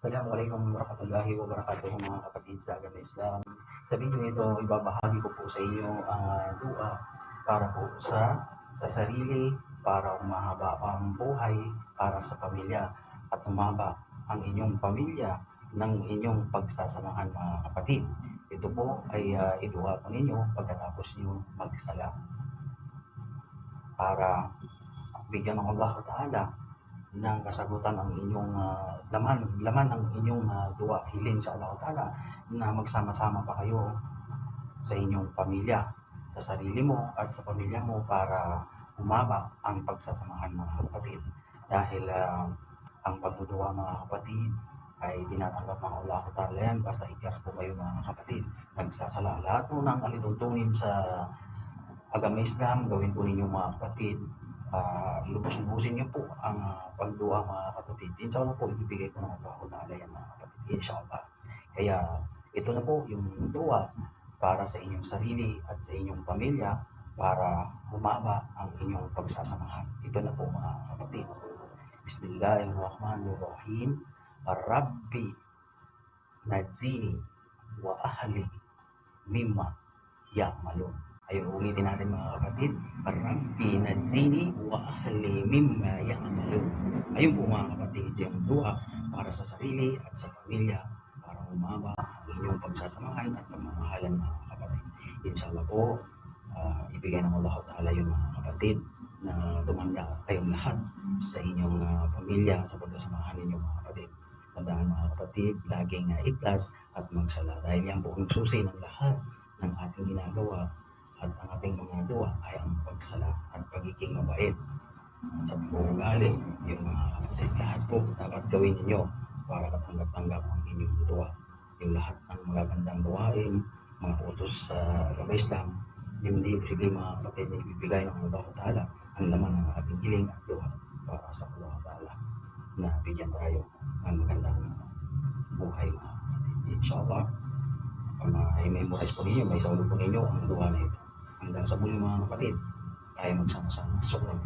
Assalamualaikum warahmatullahi wabarakatuh mga kapatid sa agama Islam. Sa video ito, ibabahagi ko po sa inyo ang dua para po sa sarili, para umahaba ang buhay, para sa pamilya, at umaba ang inyong pamilya ng inyong pagsasamahan mga kapatid. Ito po ay iduha po ninyo pagkatapos niyo magsala para bigyan ng Allah Ta'ala ng kasagutan ang inyong laman ng inyong dua, hiling sa Allah Ta'ala na magsama-sama pa kayo sa inyong pamilya, sa sarili mo at sa pamilya mo para umaba ang pagsasamahan mga kapatid. Dahil ang pagdudua mga kapatid ay tinatanggap ng Allah Ta'ala yan basta ikhlas po kayo mga kapatid. Nagsasala lahat po ng alituntunin sa agama Islam, gawin po ninyo mga kapatid. Lubos-lubusin niyo po ang pagduwa mga kapatid. Inshallah po, ibibigay ko ng Allah Ta'ala yan mga kapatid. Inshallah. Kaya ito na po yung duwa para sa inyong sarili at sa inyong pamilya para humaba ang inyong pagsasamahan. Ito na po mga kapatid. Bismillahirrahmanirrahim. Rabbi najini wa ahli mimma ya'malun. Ayun, ulitin natin mga kapatid. Rabbi najini wa ahli mimma ya'malun. Ayun po mga kapatid, yung dua para sa sarili at sa pamilya para umaba ang inyong pagsasamahan at pagmamahalan mga kapatid. Inshallah po, ibigay ng Allah Ta'ala yung mga kapatid na tumanda kayong lahat sa inyong pamilya sa pagkasamahan ninyo mga kapatid. Tandaan mga kapatid, laging ikhlas at magsala dahil yan po ang susi ng lahat ng ating ginagawa at ang ating mga dua ay ang pagsala at pagiging mabait sa pag-uugali. Yung mga kapatid, lahat po dapat gawin ninyo para katanggap-tanggap ang inyong dua. Yung lahat ng magagandang gawain, mga utos sa agama Islam, yung hindi posible mga kapatid na ibibigay ng Allah Ta'ala ang laman ng ating hiling at dua para sa Allah Ta'ala na bigyan tayo ng magandang buhay mga kapatid. Inshallah, kung i-memorize po ninyo, may saulog po ninyo ang dua na ito. Hanggang sa muli mga kapatid, tayo magsama-sama. Sobrang